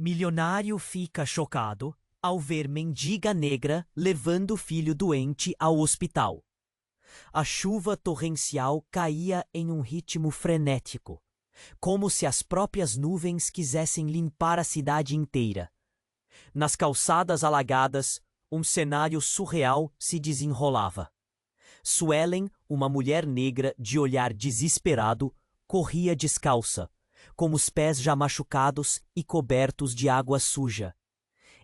Milionário fica chocado ao ver mendiga negra levando filho doente ao hospital. A chuva torrencial caía em um ritmo frenético, como se as próprias nuvens quisessem limpar a cidade inteira. Nas calçadas alagadas, um cenário surreal se desenrolava. Suelen, uma mulher negra de olhar desesperado, corria descalça, com os pés já machucados e cobertos de água suja.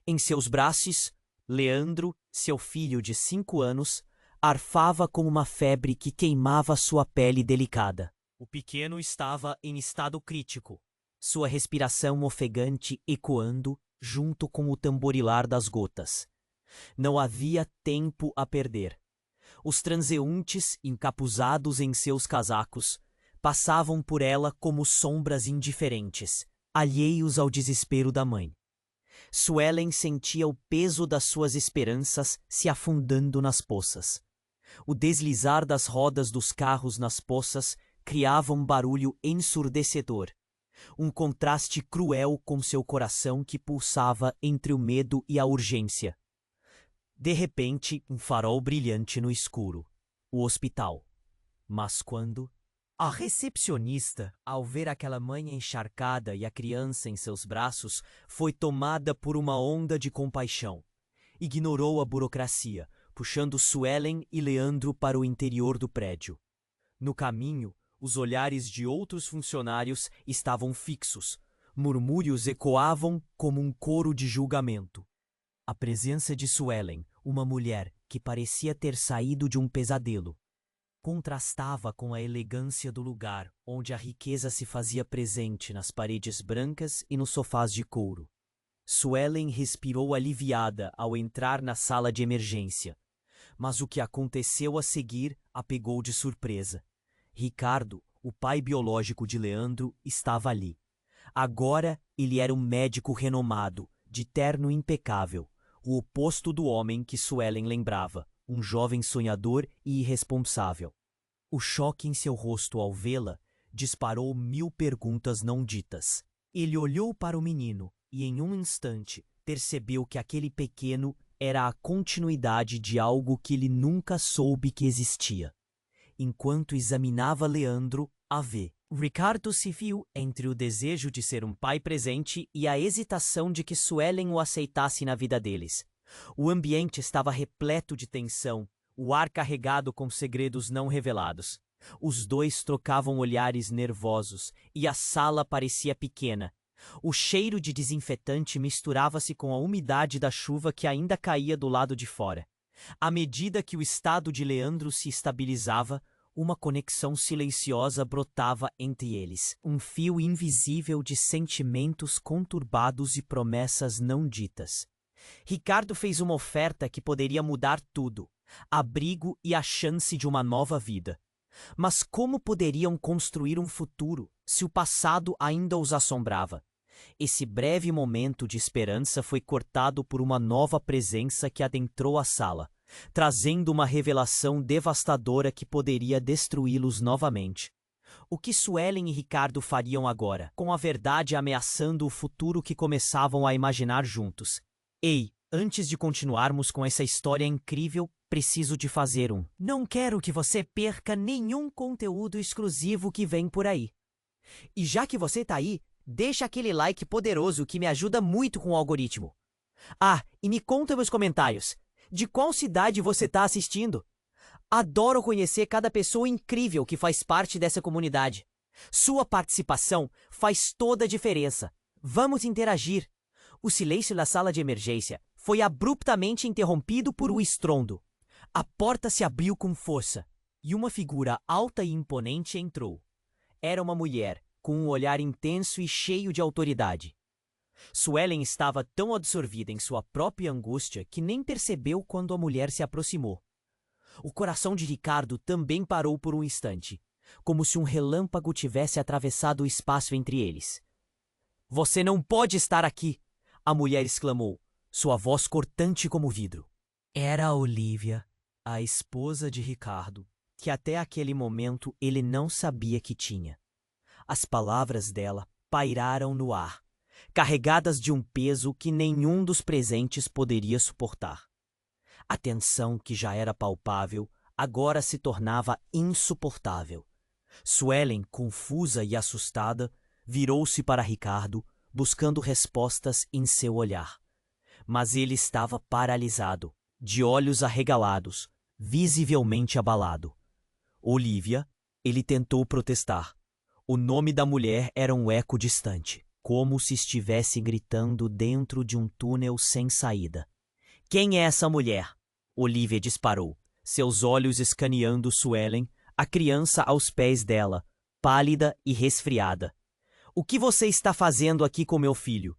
Em seus braços, Leandro, seu filho de 5 anos, arfava com uma febre que queimava sua pele delicada. O pequeno estava em estado crítico, sua respiração ofegante ecoando junto com o tamborilar das gotas. Não havia tempo a perder. Os transeuntes, encapuzados em seus casacos, passavam por ela como sombras indiferentes, alheios ao desespero da mãe. Suelen sentia o peso das suas esperanças se afundando nas poças. O deslizar das rodas dos carros nas poças criava um barulho ensurdecedor, um contraste cruel com seu coração que pulsava entre o medo e a urgência. De repente, um farol brilhante no escuro. O hospital. Mas quando... A recepcionista, ao ver aquela mãe encharcada e a criança em seus braços, foi tomada por uma onda de compaixão. Ignorou a burocracia, puxando Suelen e Leandro para o interior do prédio. No caminho, os olhares de outros funcionários estavam fixos. Murmúrios ecoavam como um coro de julgamento. A presença de Suelen, uma mulher que parecia ter saído de um pesadelo, contrastava com a elegância do lugar, onde a riqueza se fazia presente nas paredes brancas e nos sofás de couro. Suelen respirou aliviada ao entrar na sala de emergência, mas o que aconteceu a seguir a pegou de surpresa. Ricardo, o pai biológico de Leandro, estava ali. Agora ele era um médico renomado, de terno impecável, o oposto do homem que Suelen lembrava, um jovem sonhador e irresponsável. O choque em seu rosto ao vê-la disparou 1000 perguntas não ditas. Ele olhou para o menino e, em um instante, percebeu que aquele pequeno era a continuidade de algo que ele nunca soube que existia. Enquanto examinava Leandro, Ricardo se viu entre o desejo de ser um pai presente e a hesitação de que Suelen o aceitasse na vida deles. O ambiente estava repleto de tensão, o ar carregado com segredos não revelados. Os dois trocavam olhares nervosos e a sala parecia pequena. O cheiro de desinfetante misturava-se com a umidade da chuva que ainda caía do lado de fora. À medida que o estado de Leandro se estabilizava, uma conexão silenciosa brotava entre eles, um fio invisível de sentimentos conturbados e promessas não ditas. Ricardo fez uma oferta que poderia mudar tudo, abrigo e a chance de uma nova vida. Mas como poderiam construir um futuro se o passado ainda os assombrava? Esse breve momento de esperança foi cortado por uma nova presença que adentrou a sala, trazendo uma revelação devastadora que poderia destruí-los novamente. O que Suelen e Ricardo fariam agora, com a verdade ameaçando o futuro que começavam a imaginar juntos? Ei, antes de continuarmos com essa história incrível, preciso de fazer um. Não quero que você perca nenhum conteúdo exclusivo que vem por aí. E já que você tá aí, deixa aquele like poderoso que me ajuda muito com o algoritmo. Ah, e me conta nos comentários. De qual cidade você está assistindo? Adoro conhecer cada pessoa incrível que faz parte dessa comunidade. Sua participação faz toda a diferença. Vamos interagir. O silêncio da sala de emergência foi abruptamente interrompido por um estrondo. A porta se abriu com força e uma figura alta e imponente entrou. Era uma mulher, com um olhar intenso e cheio de autoridade. Suelen estava tão absorvida em sua própria angústia que nem percebeu quando a mulher se aproximou. O coração de Ricardo também parou por um instante, como se um relâmpago tivesse atravessado o espaço entre eles. "Você não pode estar aqui!" a mulher exclamou, sua voz cortante como vidro. Era a Olivia, a esposa de Ricardo, que até aquele momento ele não sabia que tinha. As palavras dela pairaram no ar, carregadas de um peso que nenhum dos presentes poderia suportar. A tensão, que já era palpável, agora se tornava insuportável. Suelen, confusa e assustada, virou-se para Ricardo, buscando respostas em seu olhar. Mas ele estava paralisado, de olhos arregalados, visivelmente abalado. Olivia, ele tentou protestar. O nome da mulher era um eco distante, como se estivesse gritando dentro de um túnel sem saída. Quem é essa mulher? Olivia disparou, seus olhos escaneando Suelen, a criança aos pés dela, pálida e resfriada. O que você está fazendo aqui com meu filho?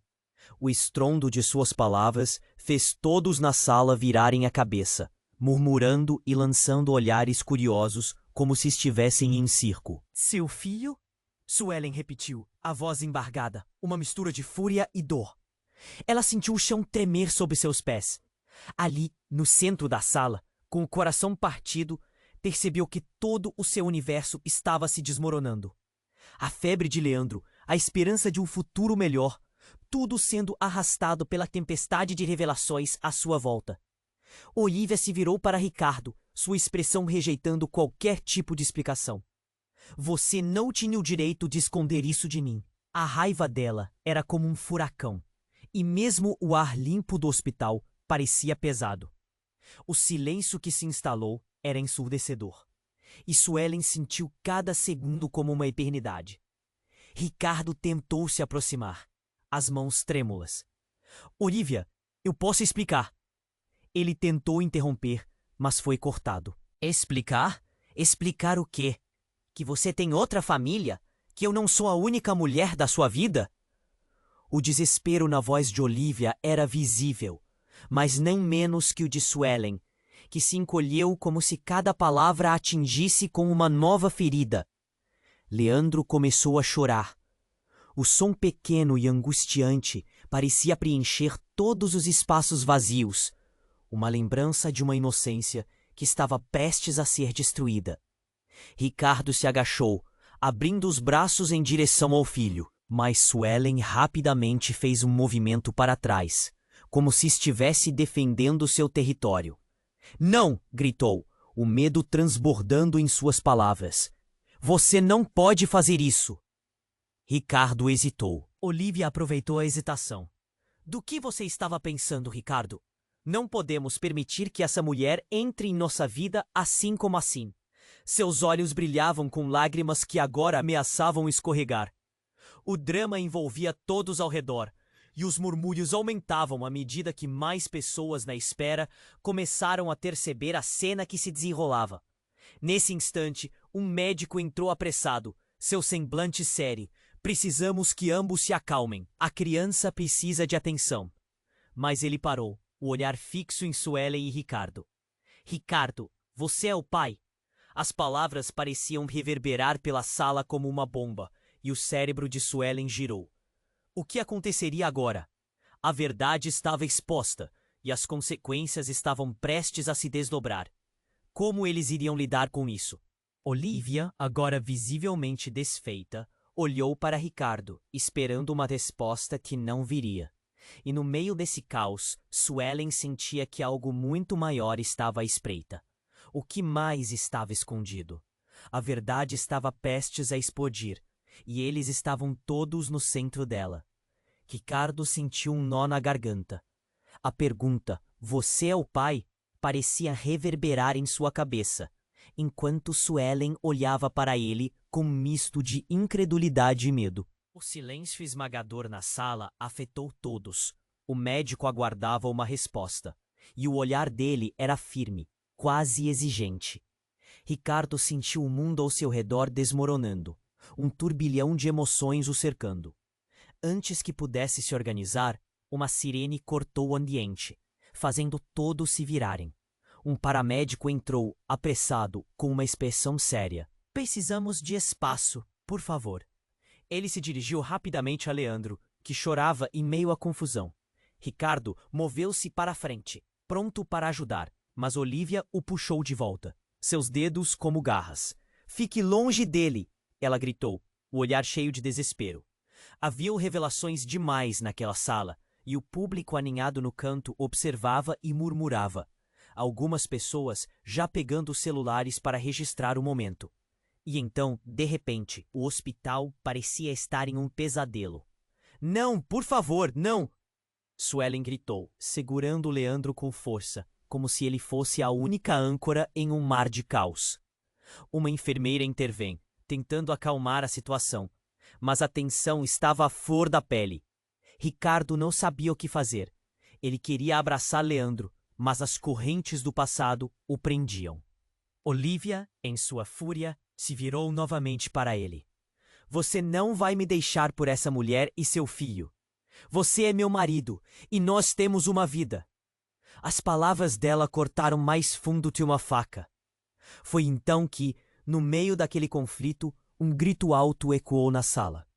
O estrondo de suas palavras fez todos na sala virarem a cabeça, murmurando e lançando olhares curiosos como se estivessem em circo. Seu filho? Suelen repetiu, a voz embargada, uma mistura de fúria e dor. Ela sentiu o chão tremer sob seus pés. Ali, no centro da sala, com o coração partido, percebeu que todo o seu universo estava se desmoronando. A febre de Leandro, a esperança de um futuro melhor, tudo sendo arrastado pela tempestade de revelações à sua volta. Olivia se virou para Ricardo, sua expressão rejeitando qualquer tipo de explicação. Você não tinha o direito de esconder isso de mim. A raiva dela era como um furacão, e mesmo o ar limpo do hospital parecia pesado. O silêncio que se instalou era ensurdecedor, e Suelen sentiu cada segundo como uma eternidade. Ricardo tentou se aproximar, as mãos trêmulas. Olivia, eu posso explicar. Ele tentou interromper, mas foi cortado. Explicar? Explicar o quê? Que você tem outra família? Que eu não sou a única mulher da sua vida? O desespero na voz de Olivia era visível, mas nem menos que o de Suelen, que se encolheu como se cada palavra a atingisse com uma nova ferida. Leandro começou a chorar. O som pequeno e angustiante parecia preencher todos os espaços vazios, uma lembrança de uma inocência que estava prestes a ser destruída. Ricardo se agachou, abrindo os braços em direção ao filho, mas Suelen rapidamente fez um movimento para trás, como se estivesse defendendo seu território. Não! Gritou, o medo transbordando em suas palavras. Você não pode fazer isso! Ricardo hesitou. Olivia aproveitou a hesitação. Do que você estava pensando, Ricardo? Não podemos permitir que essa mulher entre em nossa vida assim como assim. Seus olhos brilhavam com lágrimas que agora ameaçavam escorregar. O drama envolvia todos ao redor, e os murmúrios aumentavam à medida que mais pessoas na espera começaram a perceber a cena que se desenrolava. Nesse instante, um médico entrou apressado, seu semblante sério. Precisamos que ambos se acalmem. A criança precisa de atenção. Mas ele parou, o olhar fixo em Suelen e Ricardo. Ricardo, você é o pai? As palavras pareciam reverberar pela sala como uma bomba, e o cérebro de Suelen girou. O que aconteceria agora? A verdade estava exposta, e as consequências estavam prestes a se desdobrar. Como eles iriam lidar com isso? Olivia, agora visivelmente desfeita, olhou para Ricardo, esperando uma resposta que não viria. E no meio desse caos, Suelen sentia que algo muito maior estava à espreita. O que mais estava escondido? A verdade estava prestes a explodir, e eles estavam todos no centro dela. Ricardo sentiu um nó na garganta. A pergunta, você é o pai? Parecia reverberar em sua cabeça, enquanto Suelen olhava para ele com um misto de incredulidade e medo. O silêncio esmagador na sala afetou todos. O médico aguardava uma resposta, e o olhar dele era firme, quase exigente. Ricardo sentiu o mundo ao seu redor desmoronando, um turbilhão de emoções o cercando. Antes que pudesse se organizar, uma sirene cortou o ambiente, fazendo todos se virarem. Um paramédico entrou, apressado, com uma expressão séria. Precisamos de espaço, por favor. Ele se dirigiu rapidamente a Leandro, que chorava em meio à confusão. Ricardo moveu-se para a frente, pronto para ajudar, mas Olivia o puxou de volta, seus dedos como garras. Fique longe dele! Ela gritou, o olhar cheio de desespero. Havia revelações demais naquela sala, e o público aninhado no canto observava e murmurava. Algumas pessoas já pegando os celulares para registrar o momento. E então, de repente, o hospital parecia estar em um pesadelo. Não, por favor, não! Suelen gritou, segurando Leandro com força, como se ele fosse a única âncora em um mar de caos. Uma enfermeira intervém, tentando acalmar a situação, mas a tensão estava à flor da pele. Ricardo não sabia o que fazer. Ele queria abraçar Leandro, mas as correntes do passado o prendiam. Olivia, em sua fúria, se virou novamente para ele. Você não vai me deixar por essa mulher e seu filho. Você é meu marido, e nós temos uma vida. As palavras dela cortaram mais fundo que uma faca. Foi então que, no meio daquele conflito, um grito alto ecoou na sala.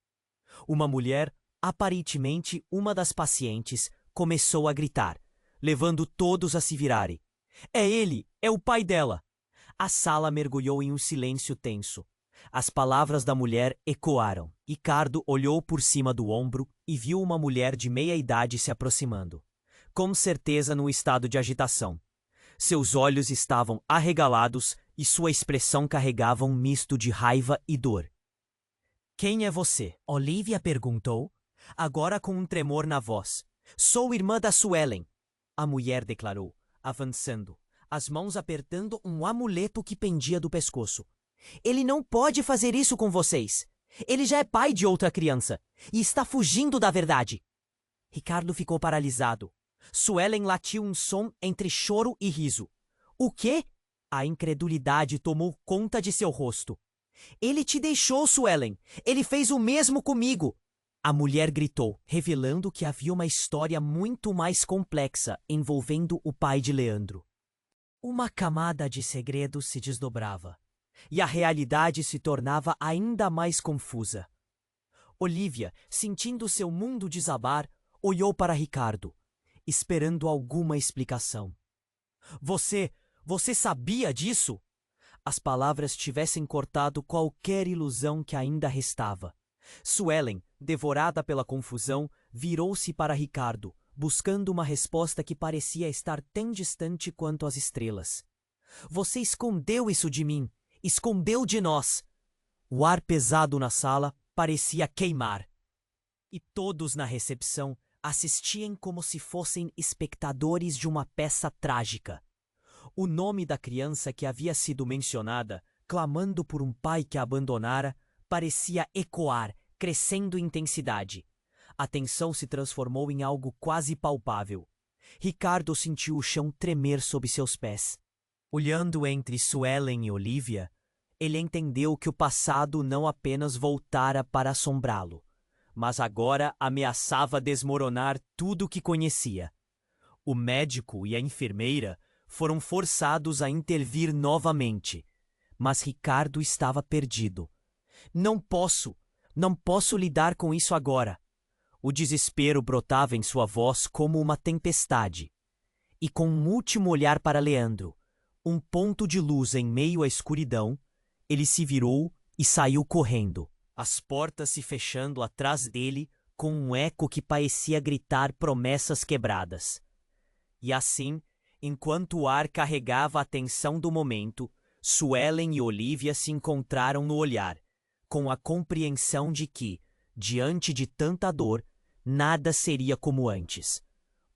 Uma mulher, aparentemente uma das pacientes, começou a gritar, levando todos a se virarem. É ele! É o pai dela! A sala mergulhou em um silêncio tenso. As palavras da mulher ecoaram. Ricardo olhou por cima do ombro e viu uma mulher de meia idade se aproximando, com certeza num estado de agitação. Seus olhos estavam arregalados e sua expressão carregava um misto de raiva e dor. Quem é você? Olivia perguntou, agora com um tremor na voz. Sou irmã da Suelen, a mulher declarou, avançando, as mãos apertando um amuleto que pendia do pescoço. Ele não pode fazer isso com vocês. Ele já é pai de outra criança e está fugindo da verdade. Ricardo ficou paralisado. Suelen latiu um som entre choro e riso. O quê? A incredulidade tomou conta de seu rosto. Ele te deixou, Suelen. Ele fez o mesmo comigo. A mulher gritou, revelando que havia uma história muito mais complexa envolvendo o pai de Leandro. Uma camada de segredos se desdobrava, e a realidade se tornava ainda mais confusa. Olivia, sentindo seu mundo desabar, olhou para Ricardo, esperando alguma explicação. Você sabia disso? As palavras tivessem cortado qualquer ilusão que ainda restava. Suelen, devorada pela confusão, virou-se para Ricardo, buscando uma resposta que parecia estar tão distante quanto as estrelas. Você escondeu isso de mim, escondeu de nós. O ar pesado na sala parecia queimar. E todos na recepção assistiam como se fossem espectadores de uma peça trágica. O nome da criança que havia sido mencionada, clamando por um pai que a abandonara, parecia ecoar, crescendo em intensidade. A tensão se transformou em algo quase palpável. Ricardo sentiu o chão tremer sob seus pés. Olhando entre Suelen e Olivia, ele entendeu que o passado não apenas voltara para assombrá-lo, mas agora ameaçava desmoronar tudo o que conhecia. O médico e a enfermeira foram forçados a intervir novamente, mas Ricardo estava perdido. Não posso lidar com isso agora. O desespero brotava em sua voz como uma tempestade. E com um último olhar para Leandro, um ponto de luz em meio à escuridão, ele se virou e saiu correndo, as portas se fechando atrás dele com um eco que parecia gritar promessas quebradas. E assim, enquanto o ar carregava a tensão do momento, Suelen e Olivia se encontraram no olhar, com a compreensão de que, diante de tanta dor, nada seria como antes.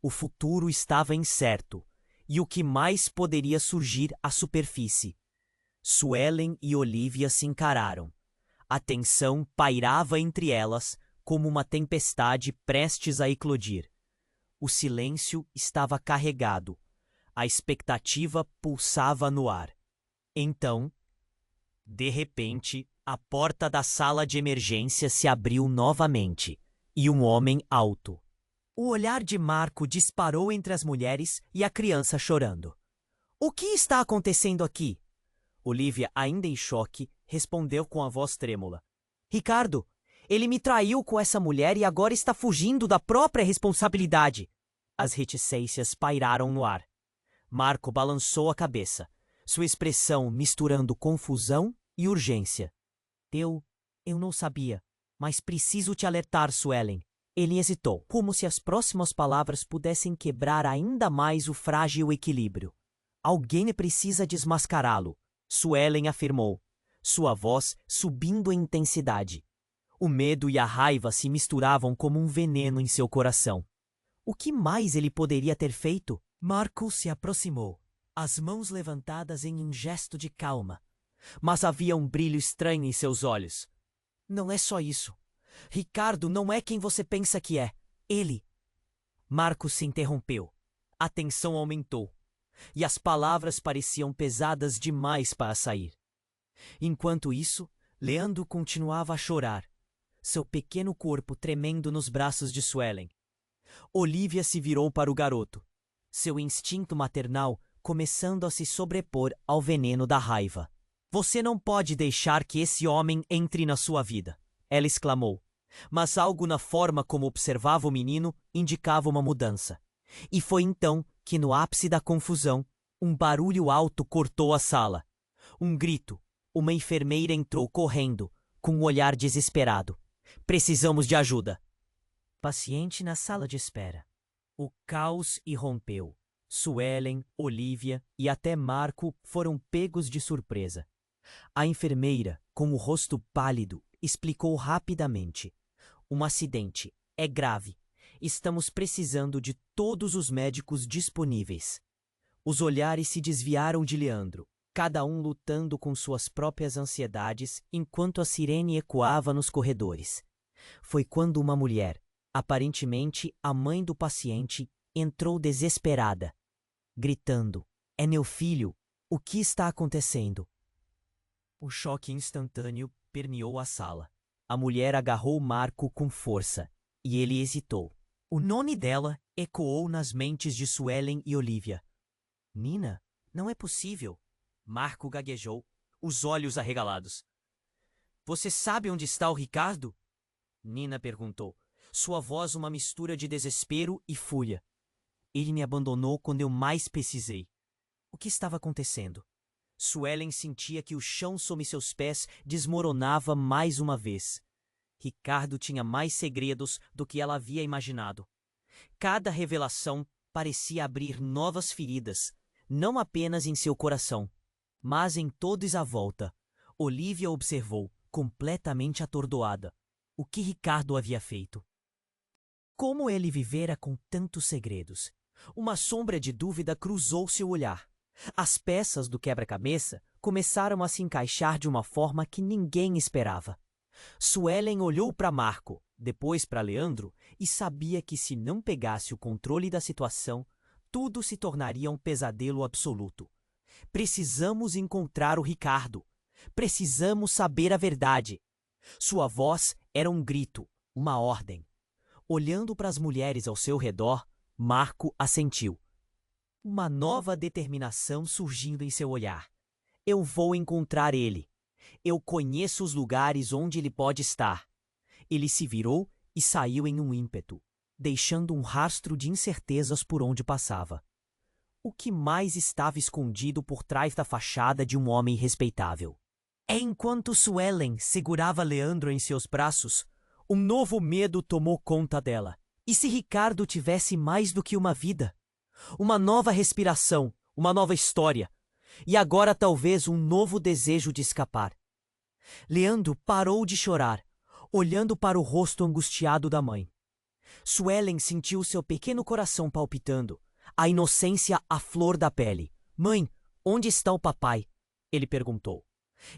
O futuro estava incerto, e o que mais poderia surgir à superfície. Suelen e Olivia se encararam. A tensão pairava entre elas como uma tempestade prestes a eclodir. O silêncio estava carregado. A expectativa pulsava no ar. Então, de repente, a porta da sala de emergência se abriu novamente, e um homem alto. O olhar de Marco disparou entre as mulheres e a criança chorando. O que está acontecendo aqui? Olivia, ainda em choque, respondeu com a voz trêmula. Ricardo, ele me traiu com essa mulher e agora está fugindo da própria responsabilidade. As reticências pairaram no ar. Marco balançou a cabeça, sua expressão misturando confusão e urgência. Eu não sabia. Mas preciso te alertar, Suelen. Ele hesitou, como se as próximas palavras pudessem quebrar ainda mais o frágil equilíbrio. Alguém precisa desmascará-lo, Suelen afirmou, sua voz subindo em intensidade. O medo e a raiva se misturavam como um veneno em seu coração. O que mais ele poderia ter feito? Marco se aproximou, as mãos levantadas em um gesto de calma. Mas havia um brilho estranho em seus olhos. Não é só isso. Ricardo não é quem você pensa que é. Ele. Marco se interrompeu. A tensão aumentou. E as palavras pareciam pesadas demais para sair. Enquanto isso, Leandro continuava a chorar, seu pequeno corpo tremendo nos braços de Suelen. Olivia se virou para o garoto, seu instinto maternal começando a se sobrepor ao veneno da raiva. Você não pode deixar que esse homem entre na sua vida, ela exclamou. Mas algo na forma como observava o menino indicava uma mudança. E foi então que, no ápice da confusão, um barulho alto cortou a sala. Um grito. Uma enfermeira entrou correndo, com um olhar desesperado. Precisamos de ajuda. Paciente na sala de espera. O caos irrompeu. Suelen, Olivia e até Marco foram pegos de surpresa. A enfermeira, com o rosto pálido, explicou rapidamente. Um acidente. É grave. Estamos precisando de todos os médicos disponíveis. Os olhares se desviaram de Leandro, cada um lutando com suas próprias ansiedades enquanto a sirene ecoava nos corredores. Foi quando uma mulher, aparentemente a mãe do paciente, entrou desesperada, gritando: "É meu filho! O que está acontecendo?" O choque instantâneo permeou a sala. A mulher agarrou Marco com força, e ele hesitou. O nome dela ecoou nas mentes de Suelen e Olivia. Nina, não é possível. Marco gaguejou, os olhos arregalados. Você sabe onde está o Ricardo? Nina perguntou, sua voz uma mistura de desespero e fúria. Ele me abandonou quando eu mais precisei. O que estava acontecendo? Suelen sentia que o chão sob seus pés desmoronava mais uma vez. Ricardo tinha mais segredos do que ela havia imaginado. Cada revelação parecia abrir novas feridas, não apenas em seu coração, mas em todos à volta. Olivia observou, completamente atordoada, o que Ricardo havia feito. Como ele vivera com tantos segredos? Uma sombra de dúvida cruzou seu olhar. As peças do quebra-cabeça começaram a se encaixar de uma forma que ninguém esperava. Suelen olhou para Marco, depois para Leandro, e sabia que se não pegasse o controle da situação, tudo se tornaria um pesadelo absoluto. Precisamos encontrar o Ricardo. Precisamos saber a verdade. Sua voz era um grito, uma ordem. Olhando para as mulheres ao seu redor, Marco assentiu. Uma nova determinação surgindo em seu olhar. Eu vou encontrar ele. Eu conheço os lugares onde ele pode estar. Ele se virou e saiu em um ímpeto, deixando um rastro de incertezas por onde passava. O que mais estava escondido por trás da fachada de um homem respeitável? Enquanto Suelen segurava Leandro em seus braços, um novo medo tomou conta dela. E se Ricardo tivesse mais do que uma vida? Uma nova respiração, uma nova história. E agora talvez um novo desejo de escapar. Leandro parou de chorar, olhando para o rosto angustiado da mãe. Suelen sentiu seu pequeno coração palpitando, a inocência à flor da pele. Mãe, onde está o papai? Ele perguntou.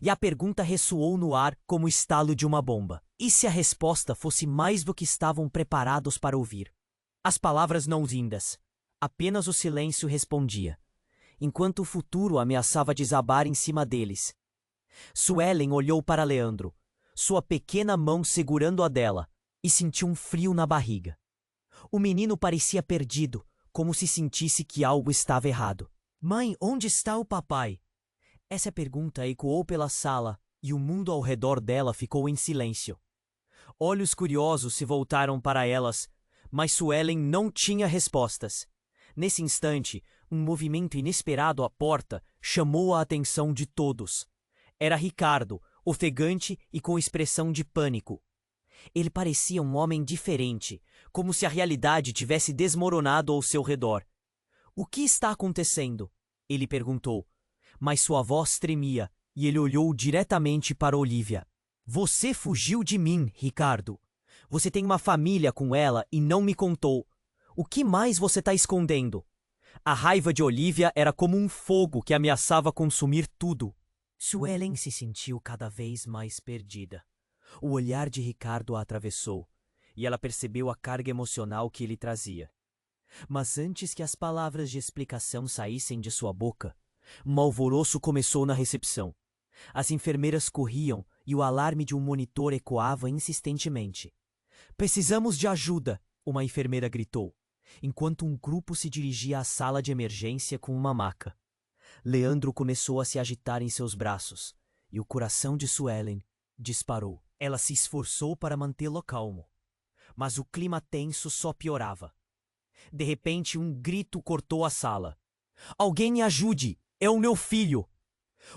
E a pergunta ressoou no ar como o estalo de uma bomba. E se a resposta fosse mais do que estavam preparados para ouvir? As palavras não vindas. Apenas o silêncio respondia, enquanto o futuro ameaçava desabar em cima deles. Suelen olhou para Leandro, sua pequena mão segurando a dela, e sentiu um frio na barriga. O menino parecia perdido, como se sentisse que algo estava errado. Mãe, onde está o papai? Essa pergunta ecoou pela sala e o mundo ao redor dela ficou em silêncio. Olhos curiosos se voltaram para elas, mas Suelen não tinha respostas. Nesse instante, um movimento inesperado à porta chamou a atenção de todos. Era Ricardo, ofegante e com expressão de pânico. Ele parecia um homem diferente, como se a realidade tivesse desmoronado ao seu redor. O que está acontecendo? Ele perguntou, mas sua voz tremia e ele olhou diretamente para Olivia. Você fugiu de mim, Ricardo. Você tem uma família com ela e não me contou. O que mais você está escondendo? A raiva de Olivia era como um fogo que ameaçava consumir tudo. Suelen se sentiu cada vez mais perdida. O olhar de Ricardo a atravessou, e ela percebeu a carga emocional que ele trazia. Mas antes que as palavras de explicação saíssem de sua boca, um alvoroço começou na recepção. As enfermeiras corriam e o alarme de um monitor ecoava insistentemente. Precisamos de ajuda, uma enfermeira gritou, enquanto um grupo se dirigia à sala de emergência com uma maca. Leandro começou a se agitar em seus braços, e o coração de Suelen disparou. Ela se esforçou para mantê-lo calmo, mas o clima tenso só piorava. De repente, um grito cortou a sala. Alguém me ajude! É o meu filho!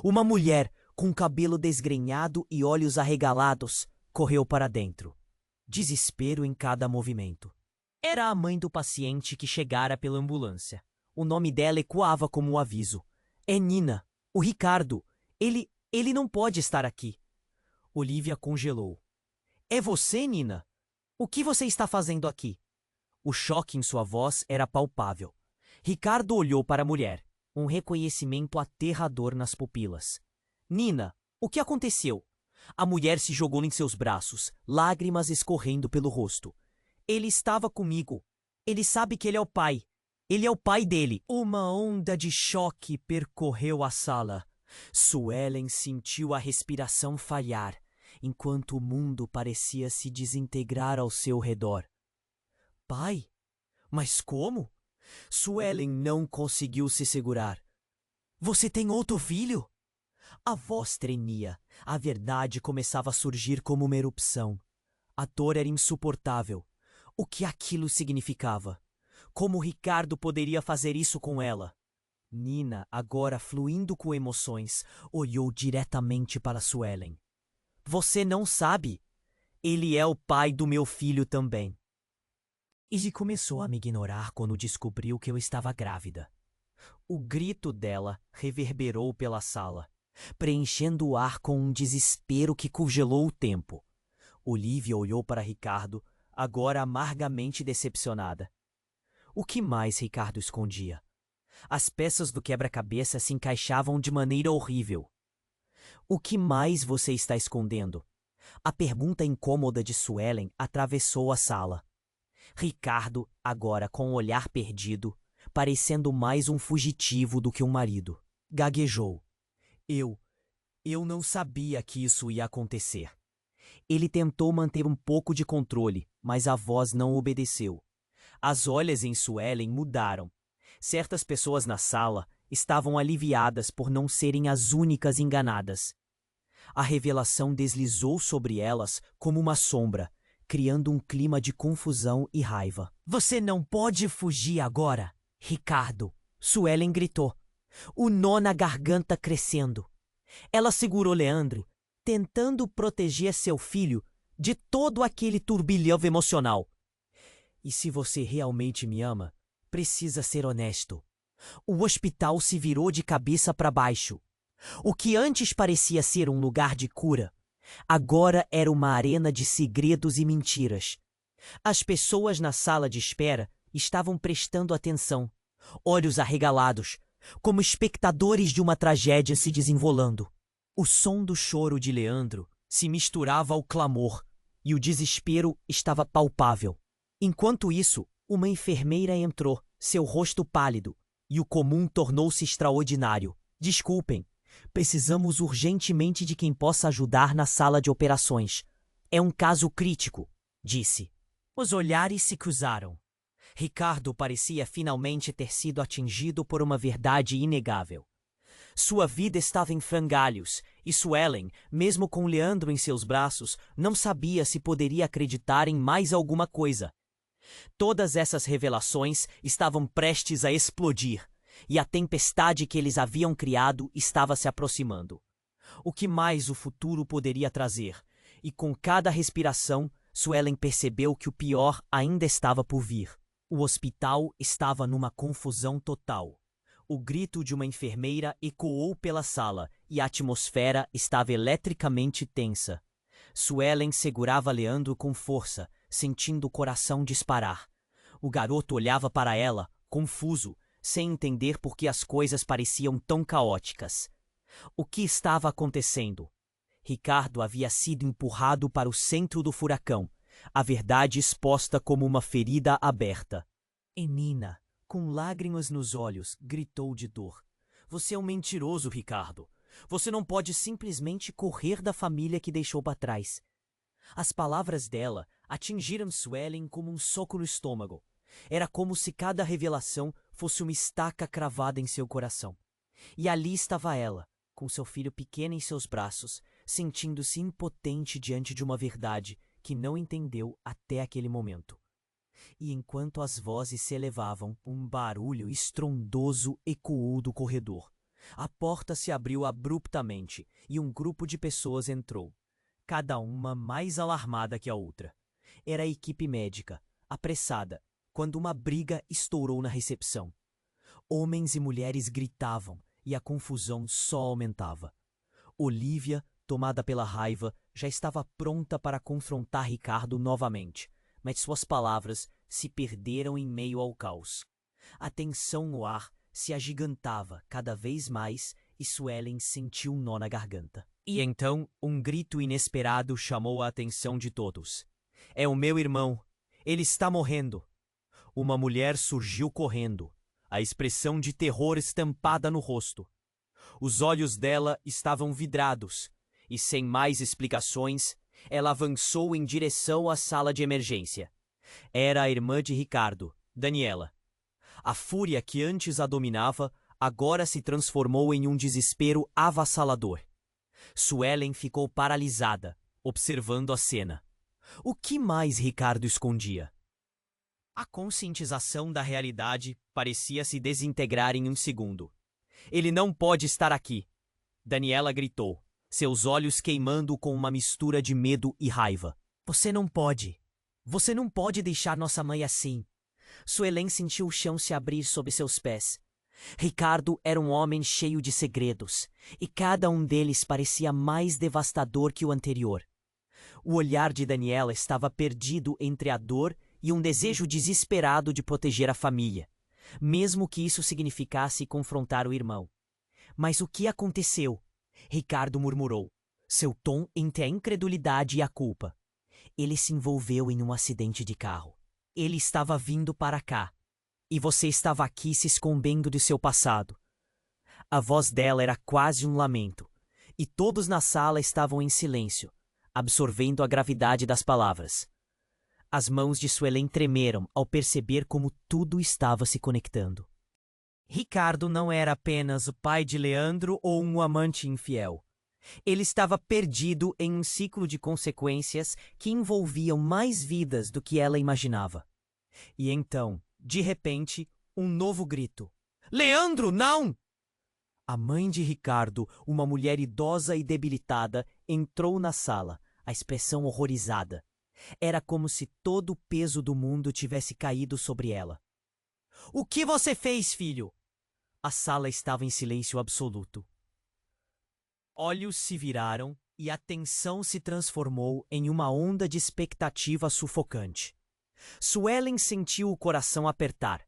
Uma mulher, com cabelo desgrenhado e olhos arregalados, correu para dentro. Desespero em cada movimento. Era a mãe do paciente que chegara pela ambulância. O nome dela ecoava como um aviso. É Nina. O Ricardo. Ele não pode estar aqui. Olivia congelou. É você, Nina? O que você está fazendo aqui? O choque em sua voz era palpável. Ricardo olhou para a mulher, um reconhecimento aterrador nas pupilas. Nina, o que aconteceu? A mulher se jogou em seus braços, lágrimas escorrendo pelo rosto. Ele estava comigo. Ele sabe que ele é o pai. Ele é o pai dele. Uma onda de choque percorreu a sala. Suelen sentiu a respiração falhar, enquanto o mundo parecia se desintegrar ao seu redor. Pai? Mas como? Suelen não conseguiu se segurar. Você tem outro filho? A voz tremia. A verdade começava a surgir como uma erupção. A dor era insuportável. O que aquilo significava? Como Ricardo poderia fazer isso com ela? Nina, agora fluindo com emoções, olhou diretamente para Suelen. Você não sabe? Ele é o pai do meu filho também. Izzy começou a me ignorar quando descobriu que eu estava grávida. O grito dela reverberou pela sala, preenchendo o ar com um desespero que congelou o tempo. Olivia olhou para Ricardo, agora amargamente decepcionada. O que mais Ricardo escondia? As peças do quebra-cabeça se encaixavam de maneira horrível. O que mais você está escondendo? A pergunta incômoda de Suelen atravessou a sala. Ricardo, agora com o olhar perdido, parecendo mais um fugitivo do que um marido, gaguejou. Eu não sabia que isso ia acontecer. Ele tentou manter um pouco de controle, mas a voz não obedeceu. As olhas em Suelen mudaram. Certas pessoas na sala estavam aliviadas por não serem as únicas enganadas. A revelação deslizou sobre elas como uma sombra, criando um clima de confusão e raiva. Você não pode fugir agora, Ricardo, Suelen gritou, o nó na garganta crescendo. Ela segurou Leandro, tentando proteger seu filho de todo aquele turbilhão emocional. E se você realmente me ama, precisa ser honesto. O hospital se virou de cabeça para baixo. O que antes parecia ser um lugar de cura, agora era uma arena de segredos e mentiras. As pessoas na sala de espera estavam prestando atenção, olhos arregalados, como espectadores de uma tragédia se desenrolando. O som do choro de Leandro se misturava ao clamor, e o desespero estava palpável. Enquanto isso, uma enfermeira entrou, seu rosto pálido, e o comum tornou-se extraordinário. Desculpem, precisamos urgentemente de quem possa ajudar na sala de operações. É um caso crítico, disse. Os olhares se cruzaram. Ricardo parecia finalmente ter sido atingido por uma verdade inegável. Sua vida estava em frangalhos, e Suelen, mesmo com Leandro em seus braços, não sabia se poderia acreditar em mais alguma coisa. Todas essas revelações estavam prestes a explodir, e a tempestade que eles haviam criado estava se aproximando. O que mais o futuro poderia trazer? E com cada respiração, Suelen percebeu que o pior ainda estava por vir. O hospital estava numa confusão total. O grito de uma enfermeira ecoou pela sala e a atmosfera estava eletricamente tensa. Suelen segurava Leandro com força, sentindo o coração disparar. O garoto olhava para ela, confuso, sem entender por que as coisas pareciam tão caóticas. O que estava acontecendo? Ricardo havia sido empurrado para o centro do furacão, a verdade exposta como uma ferida aberta. Enina, com lágrimas nos olhos, gritou de dor. Você é um mentiroso, Ricardo. Você não pode simplesmente correr da família que deixou para trás. As palavras dela atingiram Suelen como um soco no estômago. Era como se cada revelação fosse uma estaca cravada em seu coração. E ali estava ela, com seu filho pequeno em seus braços, sentindo-se impotente diante de uma verdade que não entendeu até aquele momento. E enquanto as vozes se elevavam, um barulho estrondoso ecoou do corredor. A porta se abriu abruptamente e um grupo de pessoas entrou, cada uma mais alarmada que a outra. Era a equipe médica, apressada, quando uma briga estourou na recepção. Homens e mulheres gritavam e a confusão só aumentava. Olivia, tomada pela raiva, já estava pronta para confrontar Ricardo novamente, mas suas palavras se perderam em meio ao caos. A tensão no ar se agigantava cada vez mais e Suelen sentiu um nó na garganta. E então, um grito inesperado chamou a atenção de todos. É o meu irmão. Ele está morrendo. Uma mulher surgiu correndo, a expressão de terror estampada no rosto. Os olhos dela estavam vidrados, e sem mais explicações, ela avançou em direção à sala de emergência. Era a irmã de Ricardo, Daniela. A fúria que antes a dominava agora se transformou em um desespero avassalador. Suelen ficou paralisada, observando a cena. O que mais Ricardo escondia? A conscientização da realidade parecia se desintegrar em um segundo. Ele não pode estar aqui, Daniela gritou, seus olhos queimando com uma mistura de medo e raiva. Você não pode. Você não pode deixar nossa mãe assim. Suelen sentiu o chão se abrir sob seus pés. Ricardo era um homem cheio de segredos, e cada um deles parecia mais devastador que o anterior. O olhar de Daniela estava perdido entre a dor e um desejo desesperado de proteger a família, mesmo que isso significasse confrontar o irmão. Mas o que aconteceu? Ricardo murmurou, seu tom entre a incredulidade e a culpa. Ele se envolveu em um acidente de carro. Ele estava vindo para cá. E você estava aqui se escondendo de seu passado. A voz dela era quase um lamento. E todos na sala estavam em silêncio, absorvendo a gravidade das palavras. As mãos de Suelen tremeram ao perceber como tudo estava se conectando. Ricardo não era apenas o pai de Leandro ou um amante infiel. Ele estava perdido em um ciclo de consequências que envolviam mais vidas do que ela imaginava. E então, de repente, um novo grito. Leandro, não! A mãe de Ricardo, uma mulher idosa e debilitada, entrou na sala, a expressão horrorizada. Era como se todo o peso do mundo tivesse caído sobre ela. O que você fez, filho? A sala estava em silêncio absoluto. Olhos se viraram e a tensão se transformou em uma onda de expectativa sufocante. Suelen sentiu o coração apertar.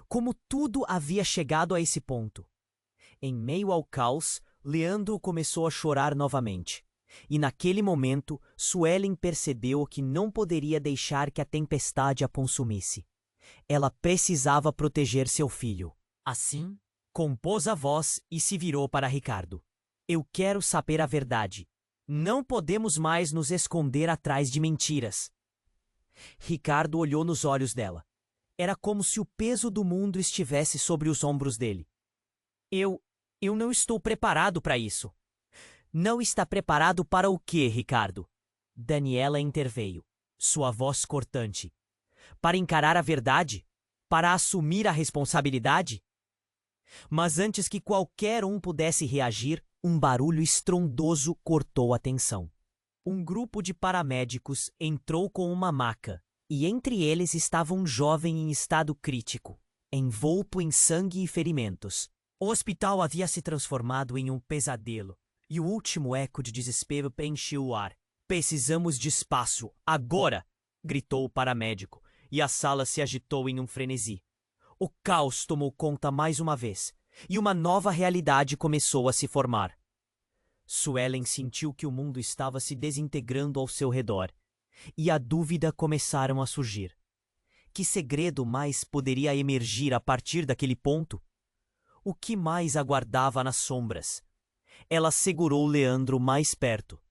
Como tudo havia chegado a esse ponto. Em meio ao caos, Leandro começou a chorar novamente. E naquele momento, Suelen percebeu que não poderia deixar que a tempestade a consumisse. Ela precisava proteger seu filho. Assim, compôs a voz e se virou para Ricardo. Eu quero saber a verdade. Não podemos mais nos esconder atrás de mentiras. Ricardo olhou nos olhos dela. Era como se o peso do mundo estivesse sobre os ombros dele. Eu não estou preparado para isso. Não está preparado para o quê, Ricardo? Daniela interveio, sua voz cortante. Para encarar a verdade? Para assumir a responsabilidade? Mas antes que qualquer um pudesse reagir, um barulho estrondoso cortou a tensão. Um grupo de paramédicos entrou com uma maca, e entre eles estava um jovem em estado crítico, envolto em sangue e ferimentos. O hospital havia se transformado em um pesadelo, e o último eco de desespero preencheu o ar. Precisamos de espaço, agora! Gritou o paramédico, e a sala se agitou em um frenesi. O caos tomou conta mais uma vez, e uma nova realidade começou a se formar. Suelen sentiu que o mundo estava se desintegrando ao seu redor, e a dúvida começaram a surgir. Que segredo mais poderia emergir a partir daquele ponto? O que mais aguardava nas sombras? Ela segurou Leandro mais perto,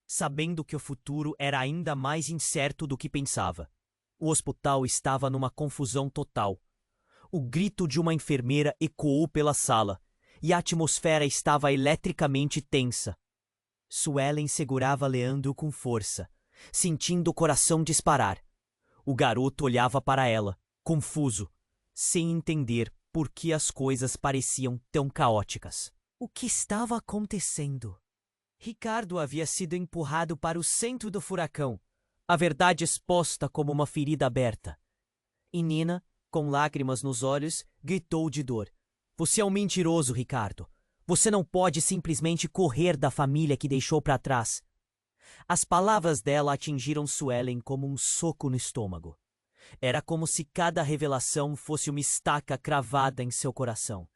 sabendo que o futuro era ainda mais incerto do que pensava. O hospital estava numa confusão total. O grito de uma enfermeira ecoou pela sala, e a atmosfera estava eletricamente tensa. Suelen segurava Leandro com força, sentindo o coração disparar. O garoto olhava para ela, confuso, sem entender por que as coisas pareciam tão caóticas. O que estava acontecendo? Ricardo havia sido empurrado para o centro do furacão, a verdade exposta como uma ferida aberta. E Nina, com lágrimas nos olhos, gritou de dor. Você é um mentiroso, Ricardo. Você não pode simplesmente correr da família que deixou para trás. As palavras dela atingiram Suelen como um soco no estômago. Era como se cada revelação fosse uma estaca cravada em seu coração.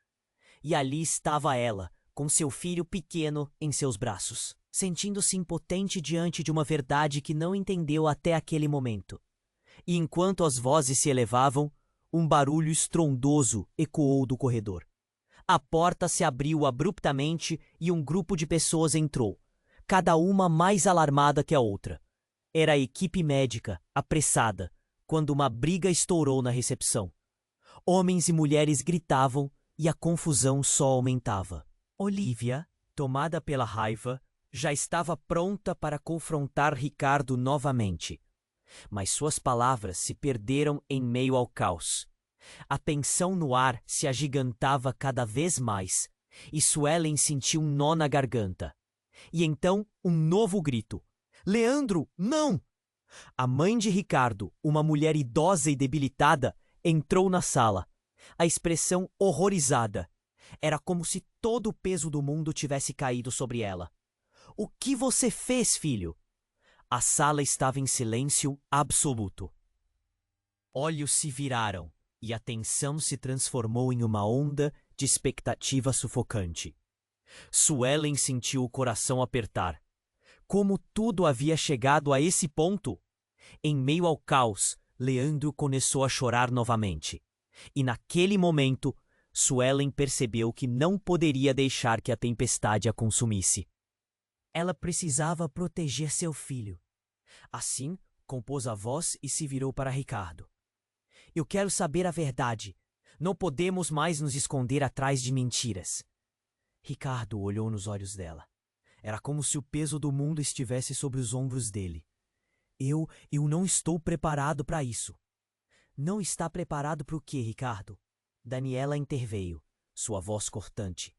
E ali estava ela, com seu filho pequeno em seus braços, sentindo-se impotente diante de uma verdade que não entendeu até aquele momento. E enquanto as vozes se elevavam, um barulho estrondoso ecoou do corredor. A porta se abriu abruptamente e um grupo de pessoas entrou, cada uma mais alarmada que a outra. Era a equipe médica, apressada, quando uma briga estourou na recepção. Homens e mulheres gritavam e a confusão só aumentava. Olivia, tomada pela raiva, já estava pronta para confrontar Ricardo novamente. Mas suas palavras se perderam em meio ao caos. A tensão no ar se agigantava cada vez mais, e Suelen sentiu um nó na garganta. E então, um novo grito. Leandro, não! A mãe de Ricardo, uma mulher idosa e debilitada, entrou na sala. A expressão horrorizada. Era como se todo o peso do mundo tivesse caído sobre ela. O que você fez, filho? A sala estava em silêncio absoluto. Olhos se viraram, e a tensão se transformou em uma onda de expectativa sufocante. Suelen sentiu o coração apertar. Como tudo havia chegado a esse ponto? Em meio ao caos, Leandro começou a chorar novamente. E naquele momento, Suelen percebeu que não poderia deixar que a tempestade a consumisse. Ela precisava proteger seu filho. Assim, compôs a voz e se virou para Ricardo. Eu quero saber a verdade. Não podemos mais nos esconder atrás de mentiras. Ricardo olhou nos olhos dela. Era como se o peso do mundo estivesse sobre os ombros dele. Eu não estou preparado para isso. Não está preparado para o quê, Ricardo? Daniela interveio, sua voz cortante.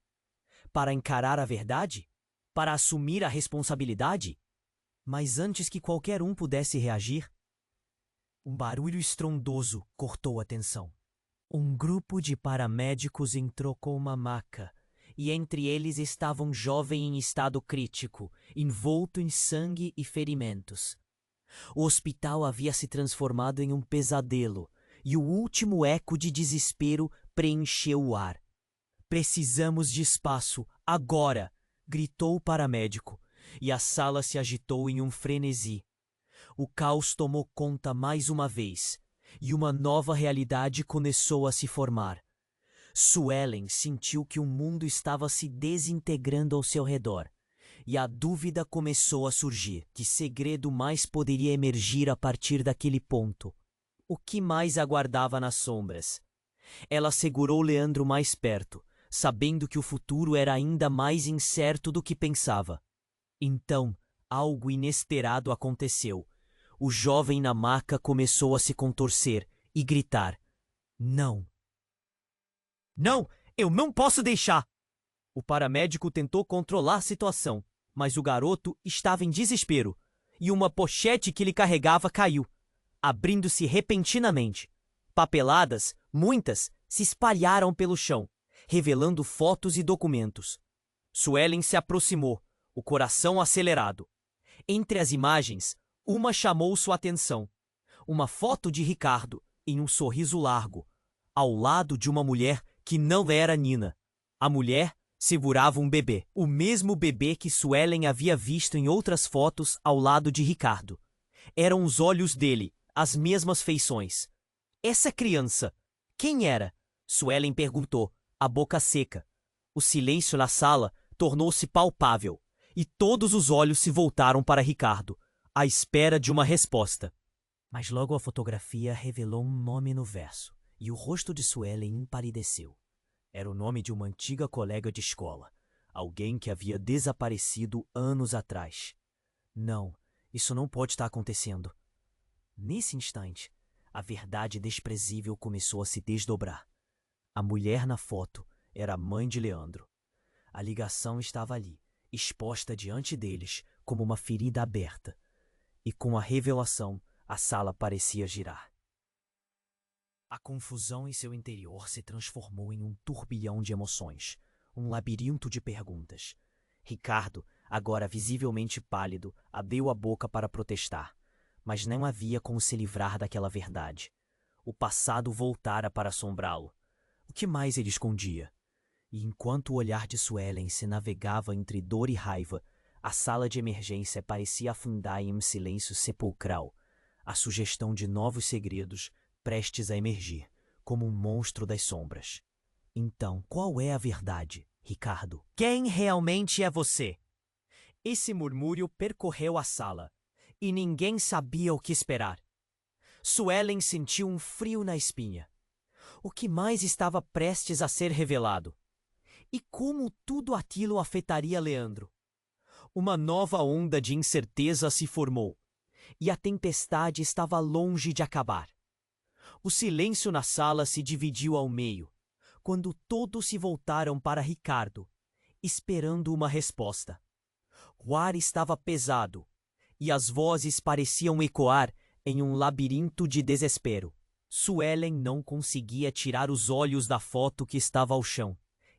Para encarar a verdade? Para assumir a responsabilidade? Mas antes que qualquer um pudesse reagir, um barulho estrondoso cortou a tensão. Um grupo de paramédicos entrou com uma maca, e entre eles estava um jovem em estado crítico, envolto em sangue e ferimentos. O hospital havia se transformado em um pesadelo, e o último eco de desespero preencheu o ar. Precisamos de espaço, agora! Gritou o paramédico, e a sala se agitou em um frenesi. O caos tomou conta mais uma vez, e uma nova realidade começou a se formar. Suelen sentiu que o mundo estava se desintegrando ao seu redor, e a dúvida começou a surgir. Que segredo mais poderia emergir a partir daquele ponto? O que mais aguardava nas sombras? Ela segurou Leandro mais perto, sabendo que o futuro era ainda mais incerto do que pensava. Então, algo inesperado aconteceu. O jovem na maca começou a se contorcer e gritar. Não! Não! Eu não posso deixar! O paramédico tentou controlar a situação, mas o garoto estava em desespero. e uma pochete que ele carregava caiu, abrindo-se repentinamente. Papeladas, muitas, se espalharam pelo chão, revelando fotos e documentos. Suelen se aproximou, o coração acelerado. Entre as imagens, uma chamou sua atenção. Uma foto de Ricardo, em um sorriso largo, ao lado de uma mulher que não era Nina. A mulher segurava um bebê, o mesmo bebê que Suelen havia visto em outras fotos ao lado de Ricardo. Eram os olhos dele, as mesmas feições. Essa criança, quem era? Suelen perguntou, a boca seca. O silêncio na sala tornou-se palpável, e todos os olhos se voltaram para Ricardo, à espera de uma resposta. Mas logo a fotografia revelou um nome no verso, e o rosto de Suelen empalideceu. Era o nome de uma antiga colega de escola, alguém que havia desaparecido anos atrás. Não, isso não pode estar acontecendo. Nesse instante, a verdade desprezível começou a se desdobrar. A mulher na foto era a mãe de Leandro. A ligação estava ali, exposta diante deles como uma ferida aberta. E com a revelação, a sala parecia girar. A confusão em seu interior se transformou em um turbilhão de emoções, um labirinto de perguntas. Ricardo, agora visivelmente pálido, abriu a boca para protestar, mas não havia como se livrar daquela verdade. O passado voltara para assombrá-lo. O que mais ele escondia? E enquanto o olhar de Suelen se navegava entre dor e raiva, a sala de emergência parecia afundar em um silêncio sepulcral, a sugestão de novos segredos prestes a emergir, como um monstro das sombras. Então, qual é a verdade, Ricardo? Quem realmente é você? Esse murmúrio percorreu a sala, e ninguém sabia o que esperar. Suelen sentiu um frio na espinha. O que mais estava prestes a ser revelado? E como tudo aquilo afetaria Leandro? Uma nova onda de incerteza se formou, e a tempestade estava longe de acabar. O silêncio na sala se dividiu ao meio, quando todos se voltaram para Ricardo, esperando uma resposta. O ar estava pesado, e as vozes pareciam ecoar em um labirinto de desespero. Suelen não conseguia tirar os olhos da foto que estava ao chão,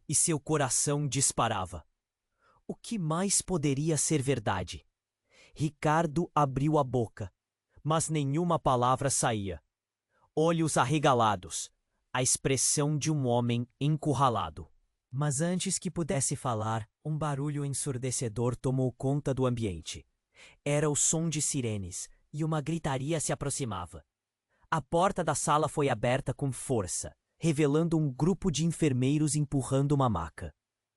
e seu coração disparava. O que mais poderia ser verdade? Ricardo abriu a boca, mas nenhuma palavra saía. Olhos arregalados, a expressão de um homem encurralado. Mas antes que pudesse falar, um barulho ensurdecedor tomou conta do ambiente. Era o som de sirenes, e uma gritaria se aproximava. A porta da sala foi aberta com força, revelando um grupo de enfermeiros empurrando uma maca.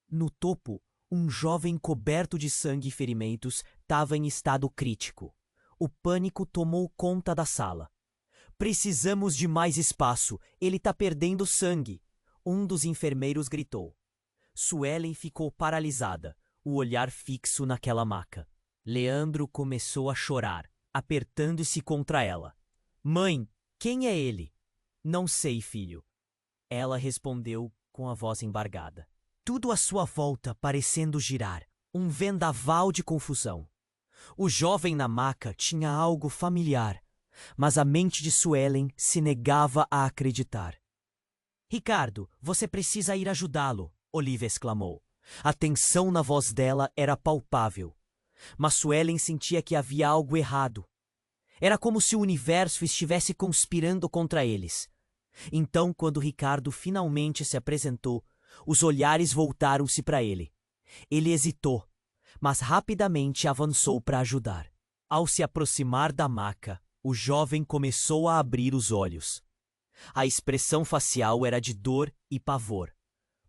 No topo, um jovem coberto de sangue e ferimentos estava em estado crítico. O pânico tomou conta da sala. Precisamos de mais espaço, ele está perdendo sangue, um dos enfermeiros gritou. Suelen ficou paralisada, o olhar fixo naquela maca. Leandro começou a chorar, apertando-se contra ela. Mãe, quem é ele? Não sei, filho. Ela respondeu com a voz embargada. Tudo à sua volta parecendo girar, um vendaval de confusão. O jovem na maca tinha algo familiar, mas a mente de Suelen se negava a acreditar. Ricardo, você precisa ir ajudá-lo, Olivia exclamou. A tensão na voz dela era palpável, mas Suelen sentia que havia algo errado. Era como se o universo estivesse conspirando contra eles. Então, quando Ricardo finalmente se apresentou, os olhares voltaram-se para ele. Ele hesitou, mas rapidamente avançou para ajudar. Ao se aproximar da maca, o jovem começou a abrir os olhos. A expressão facial era de dor e pavor.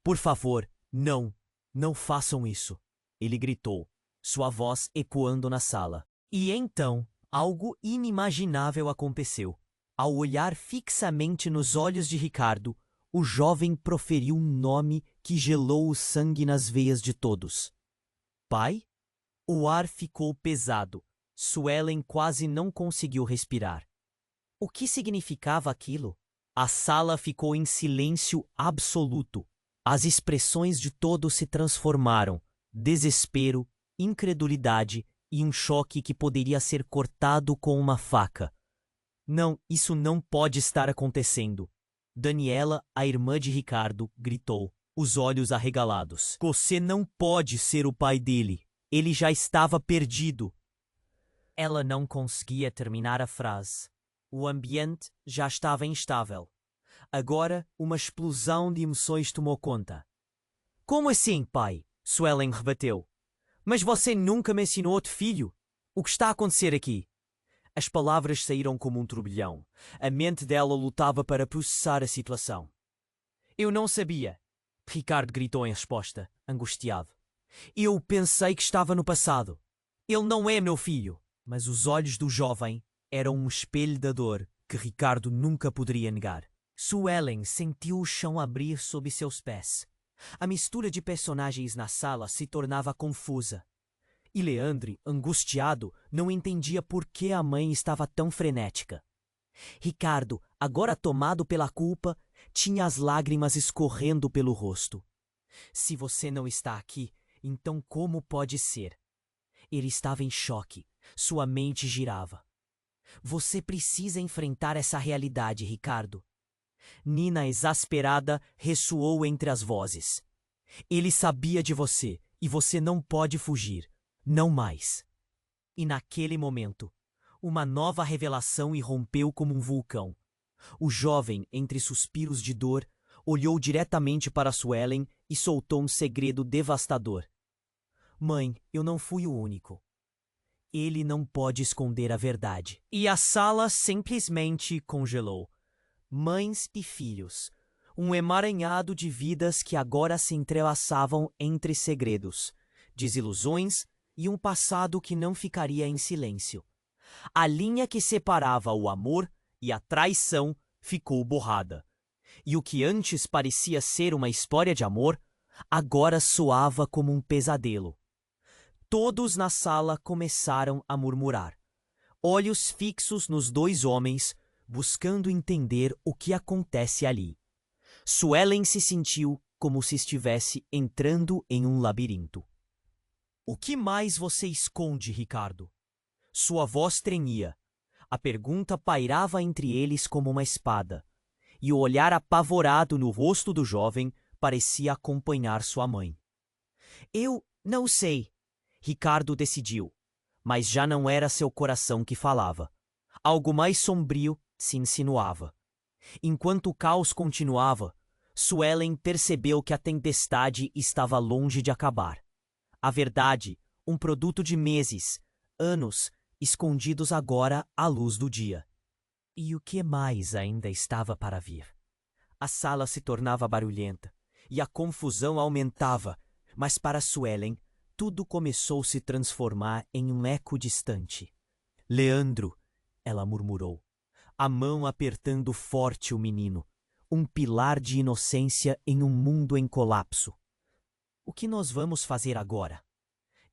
Por favor, não façam isso, ele gritou, sua voz ecoando na sala. E então, algo inimaginável aconteceu. Ao olhar fixamente nos olhos de Ricardo, o jovem proferiu um nome que gelou o sangue nas veias de todos. Pai? O ar ficou pesado. Suelen quase não conseguiu respirar. O que significava aquilo? A sala ficou em silêncio absoluto. As expressões de todos se transformaram. Desespero, incredulidade e um choque que poderia ser cortado com uma faca. Não, isso não pode estar acontecendo. Daniela, a irmã de Ricardo, gritou, os olhos arregalados. Você não pode ser o pai dele. Ele já estava perdido. Ela não conseguia terminar a frase. O ambiente já estava instável. Agora, uma explosão de emoções tomou conta. Como assim, pai? Suelen rebateu. Mas você nunca me ensinou outro filho. O que está a acontecer aqui? As palavras saíram como um turbilhão. A mente dela lutava para processar a situação. Eu não sabia. Ricardo gritou em resposta, angustiado. Eu pensei que estava no passado. Ele não é meu filho. Mas os olhos do jovem eram um espelho da dor que Ricardo nunca poderia negar. Suelen sentiu o chão abrir sob seus pés. A mistura de personagens na sala se tornava confusa. E Leandre, angustiado, não entendia por que a mãe estava tão frenética. Ricardo, agora tomado pela culpa, tinha as lágrimas escorrendo pelo rosto. Se você não está aqui, então como pode ser? Ele estava em choque. Sua mente girava. Você precisa enfrentar essa realidade, Ricardo. Nina, exasperada, ressoou entre as vozes. Ele sabia de você e você não pode fugir. Não mais. E naquele momento, uma nova revelação irrompeu como um vulcão. O jovem, entre suspiros de dor, olhou diretamente para Suelen e soltou um segredo devastador. Mãe, eu não fui o único. Ele não pode esconder a verdade. E a sala simplesmente congelou. Mães e filhos. Um emaranhado de vidas que agora se entrelaçavam entre segredos, desilusões e um passado que não ficaria em silêncio. A linha que separava o amor e a traição ficou borrada. E o que antes parecia ser uma história de amor, agora soava como um pesadelo. Todos na sala começaram a murmurar, olhos fixos nos dois homens, buscando entender o que acontece ali. Suelen se sentiu como se estivesse entrando em um labirinto. O que mais você esconde, Ricardo? Sua voz tremia. A pergunta pairava entre eles como uma espada, e o olhar apavorado no rosto do jovem parecia acompanhar sua mãe. Eu não sei. Ricardo decidiu, mas já não era seu coração que falava. Algo mais sombrio se insinuava. Enquanto o caos continuava, Suelen percebeu que a tempestade estava longe de acabar. A verdade, um produto de meses, anos, escondidos agora à luz do dia. E o que mais ainda estava para vir? A sala se tornava barulhenta, e a confusão aumentava, mas para Suelen, tudo começou a se transformar em um eco distante. Leandro, ela murmurou, a mão apertando forte o menino, um pilar de inocência em um mundo em colapso. O que nós vamos fazer agora?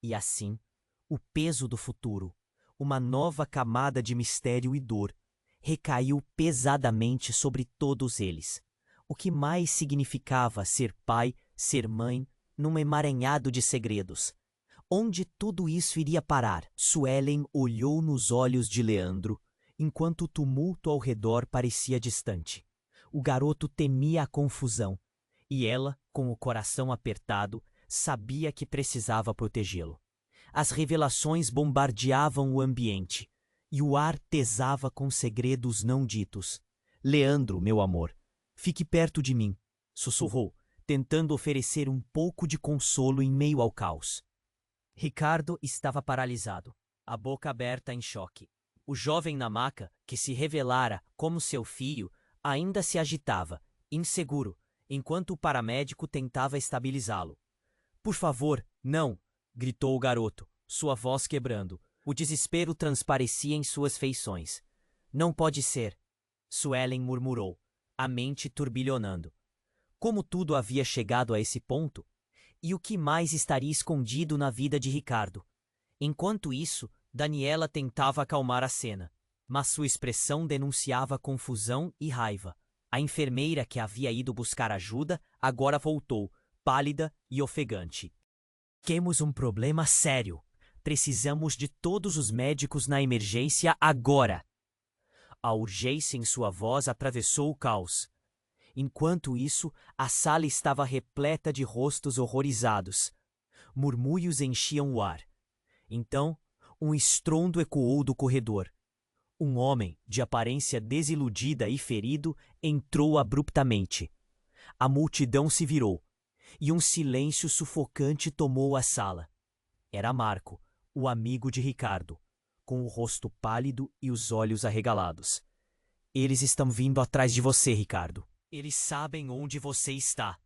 E assim, o peso do futuro, uma nova camada de mistério e dor, recaiu pesadamente sobre todos eles. O que mais significava ser pai, ser mãe, num emaranhado de segredos. Onde tudo isso iria parar? Suelen olhou nos olhos de Leandro, enquanto o tumulto ao redor parecia distante. O garoto temia a confusão, e ela, com o coração apertado, sabia que precisava protegê-lo. As revelações bombardeavam o ambiente, e o ar pesava com segredos não ditos. Leandro, meu amor, fique perto de mim, sussurrou, tentando oferecer um pouco de consolo em meio ao caos. Ricardo estava paralisado, a boca aberta em choque. O jovem na maca, que se revelara como seu filho, ainda se agitava, inseguro, enquanto o paramédico tentava estabilizá-lo. Por favor, não! Gritou o garoto, sua voz quebrando. O desespero transparecia em suas feições. Não pode ser! Suelen murmurou, a mente turbilhonando. Como tudo havia chegado a esse ponto? E o que mais estaria escondido na vida de Ricardo? Enquanto isso, Daniela tentava acalmar a cena, mas sua expressão denunciava confusão e raiva. A enfermeira que havia ido buscar ajuda agora voltou, pálida e ofegante. Temos um problema sério. Precisamos de todos os médicos na emergência agora. A urgência em sua voz atravessou o caos. Enquanto isso, a sala estava repleta de rostos horrorizados. Murmúrios enchiam o ar. Então, um estrondo ecoou do corredor. Um homem, de aparência desiludida e ferido, entrou abruptamente. A multidão se virou, e um silêncio sufocante tomou a sala. Era Marco, o amigo de Ricardo, com o rosto pálido e os olhos arregalados. Eles estão vindo atrás de você, Ricardo. Eles sabem onde você está.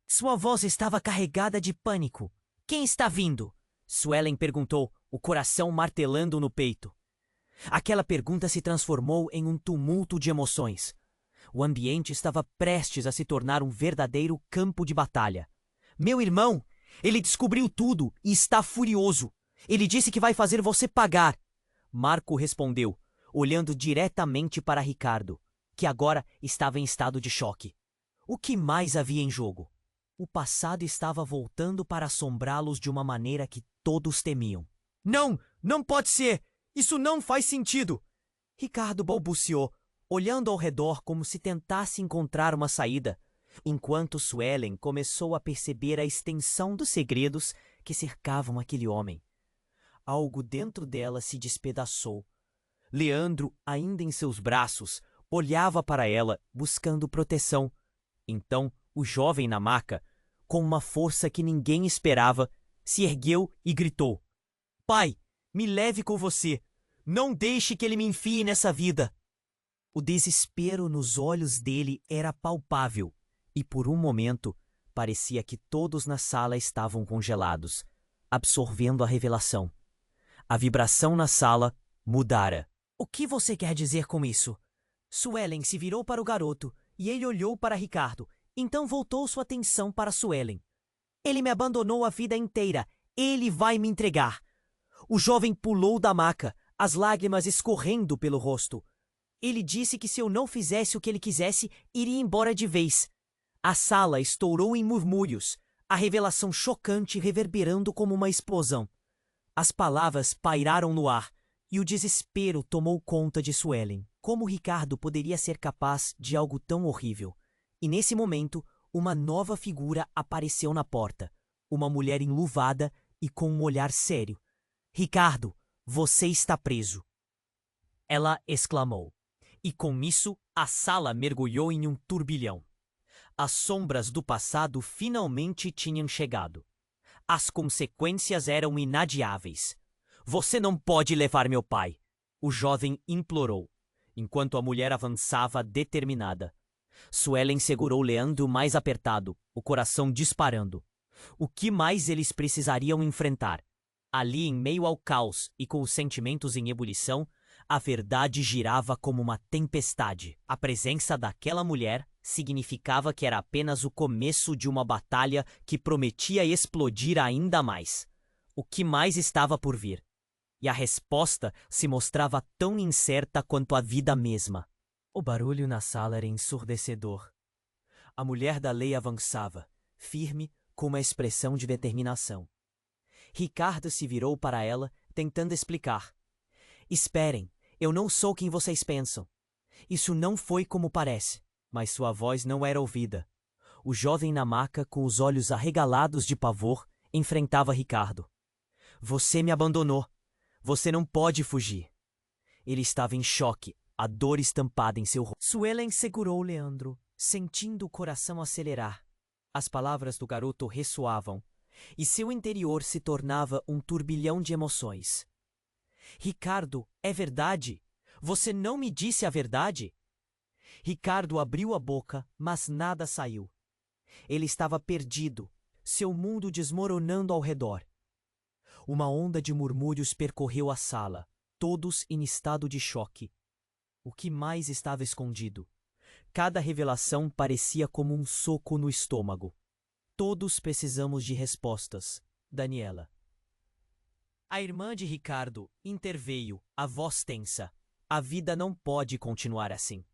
Sua voz estava carregada de pânico. Quem está vindo? Suelen perguntou, o coração martelando no peito. Aquela pergunta se transformou em um tumulto de emoções. O ambiente estava prestes a se tornar um verdadeiro campo de batalha. Meu irmão! Ele descobriu tudo e está furioso. Ele disse que vai fazer você pagar. Marco respondeu, olhando diretamente para Ricardo, que agora estava em estado de choque. O que mais havia em jogo? O passado estava voltando para assombrá-los de uma maneira que todos temiam. Não! Não pode ser! Isso não faz sentido! Ricardo balbuciou, olhando ao redor como se tentasse encontrar uma saída, enquanto Suelen começou a perceber a extensão dos segredos que cercavam aquele homem. Algo dentro dela se despedaçou. Leandro, ainda em seus braços, olhava para ela, buscando proteção. Então, o jovem na maca, com uma força que ninguém esperava, se ergueu e gritou: Pai, me leve com você! Não deixe que ele me enfie nessa vida! O desespero nos olhos dele era palpável, e por um momento parecia que todos na sala estavam congelados, absorvendo a revelação. A vibração na sala mudara. O que você quer dizer com isso? Suelen se virou para o garoto, e ele olhou para Ricardo, então voltou sua atenção para Suelen. Ele me abandonou a vida inteira. Ele vai me entregar. O jovem pulou da maca, as lágrimas escorrendo pelo rosto. Ele disse que se eu não fizesse o que ele quisesse, iria embora de vez. A sala estourou em murmúrios, a revelação chocante reverberando como uma explosão. As palavras pairaram no ar, e o desespero tomou conta de Suelen. Como Ricardo poderia ser capaz de algo tão horrível? E nesse momento, uma nova figura apareceu na porta. Uma mulher enluvada e com um olhar sério. Ricardo, você está preso. Ela exclamou. E com isso, a sala mergulhou em um turbilhão. As sombras do passado finalmente tinham chegado. As consequências eram inadiáveis. Você não pode levar meu pai, o jovem implorou, enquanto a mulher avançava determinada. Suelen segurou Leandro mais apertado, o coração disparando. O que mais eles precisariam enfrentar? Ali, em meio ao caos e com os sentimentos em ebulição, a verdade girava como uma tempestade. A presença daquela mulher significava que era apenas o começo de uma batalha que prometia explodir ainda mais. O que mais estava por vir? E a resposta se mostrava tão incerta quanto a vida mesma. O barulho na sala era ensurdecedor. A mulher da lei avançava, firme, com uma expressão de determinação. Ricardo se virou para ela, tentando explicar. Esperem, eu não sou quem vocês pensam. Isso não foi como parece. Mas sua voz não era ouvida. O jovem na maca, com os olhos arregalados de pavor, enfrentava Ricardo. Você me abandonou. Você não pode fugir. Ele estava em choque, a dor estampada em seu rosto. Suelen segurou Leandro, sentindo o coração acelerar. As palavras do garoto ressoavam, e seu interior se tornava um turbilhão de emoções. Ricardo, é verdade? Você não me disse a verdade? Ricardo abriu a boca, mas nada saiu. Ele estava perdido, seu mundo desmoronando ao redor. Uma onda de murmúrios percorreu a sala, todos em estado de choque. O que mais estava escondido? Cada revelação parecia como um soco no estômago. Todos precisamos de respostas, Daniela. A irmã de Ricardo interveio, a voz tensa. A vida não pode continuar assim.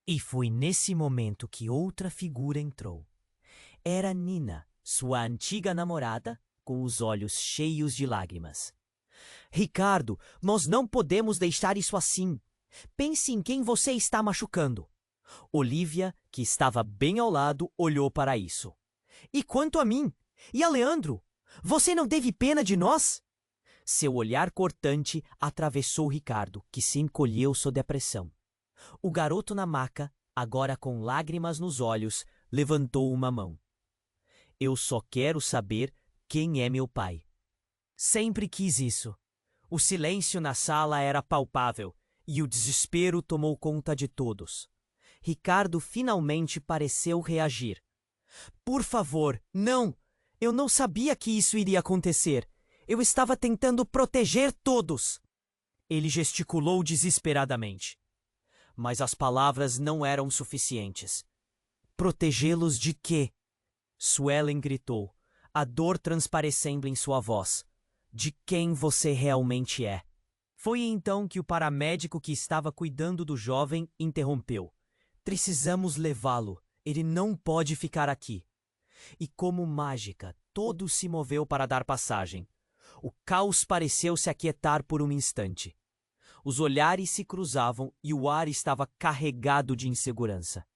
E foi nesse momento que outra figura entrou. Era Nina, sua antiga namorada, com os olhos cheios de lágrimas. Ricardo, nós não podemos deixar isso assim. Pense em quem você está machucando. Olivia, que estava bem ao lado, olhou para isso. E quanto a mim? E a Leandro? Você não teve pena de nós? Seu olhar cortante atravessou Ricardo, que se encolheu sob a pressão. O garoto na maca, agora com lágrimas nos olhos, levantou uma mão. Eu só quero saber quem é meu pai. Sempre quis isso. O silêncio na sala era palpável e o desespero tomou conta de todos. Ricardo finalmente pareceu reagir. Por favor, não! Eu não sabia que isso iria acontecer. Eu estava tentando proteger todos. Ele gesticulou desesperadamente. Mas as palavras não eram suficientes. Protegê-los de quê? Suelen gritou, a dor transparecendo em sua voz. De quem você realmente é? Foi então que o paramédico que estava cuidando do jovem interrompeu. Precisamos levá-lo. Ele não pode ficar aqui. E como mágica, todo se moveu para dar passagem. O caos pareceu se aquietar por um instante. Os olhares se cruzavam e o ar estava carregado de insegurança.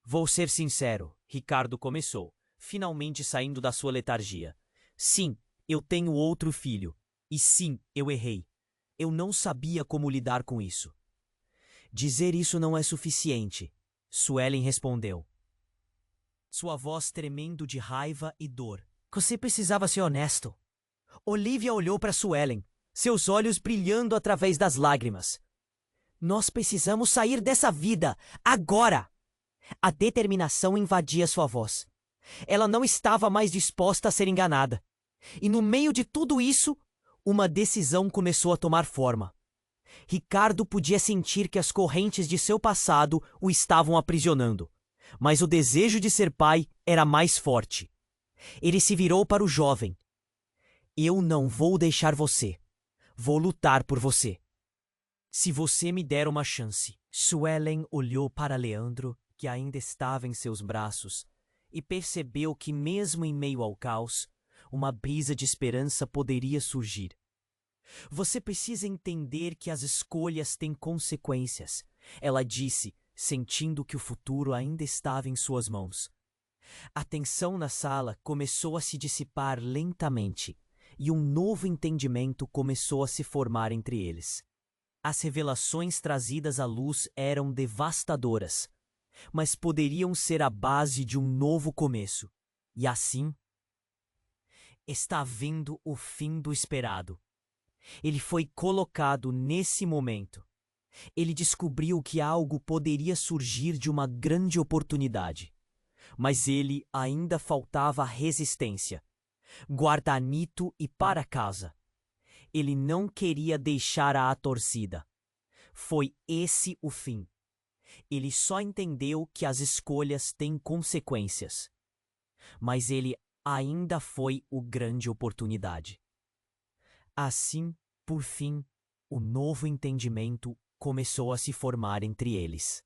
Vou ser sincero, Ricardo começou, finalmente saindo da sua letargia. Sim, eu tenho outro filho. E sim, eu errei. Eu não sabia como lidar com isso. Dizer isso não é suficiente, Suelen respondeu. Sua voz tremendo de raiva e dor. Você precisava ser honesto. Olivia olhou para Suelen, seus olhos brilhando através das lágrimas. Nós precisamos sair dessa vida, agora! A determinação invadia sua voz. Ela não estava mais disposta a ser enganada. E no meio de tudo isso, uma decisão começou a tomar forma. Ricardo podia sentir que as correntes de seu passado o estavam aprisionando. Mas o desejo de ser pai era mais forte. Ele se virou para o jovem. Eu não vou deixar você. Vou lutar por você. Se você me der uma chance. Suelen olhou para Leandro, que ainda estava em seus braços, e percebeu que mesmo em meio ao caos, uma brisa de esperança poderia surgir. Você precisa entender que as escolhas têm consequências, ela disse, sentindo que o futuro ainda estava em suas mãos. A tensão na sala começou a se dissipar lentamente, e um novo entendimento começou a se formar entre eles. As revelações trazidas à luz eram devastadoras, mas poderiam ser a base de um novo começo. E assim, está vindo o fim do esperado. Ele foi colocado nesse momento. Ele descobriu que algo poderia surgir de uma grande oportunidade. Mas ele ainda faltava resistência. Guardanito e para casa. Ele não queria deixar a torcida. Foi esse o fim. Ele só entendeu que as escolhas têm consequências. Mas ele ainda foi o grande oportunidade. Assim, por fim, o novo entendimento começou a se formar entre eles.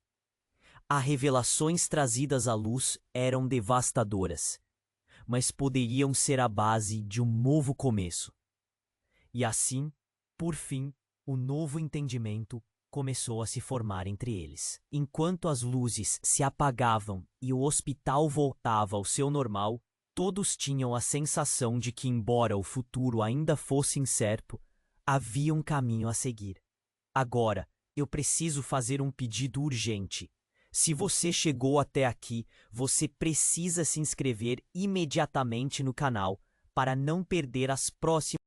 As revelações trazidas à luz eram devastadoras, mas poderiam ser a base de um novo começo. E assim, por fim, o novo entendimento começou a se formar entre eles. Enquanto as luzes se apagavam e o hospital voltava ao seu normal, todos tinham a sensação de que, embora o futuro ainda fosse incerto, havia um caminho a seguir. Agora, eu preciso fazer um pedido urgente. Se você chegou até aqui, você precisa se inscrever imediatamente no canal para não perder as próximas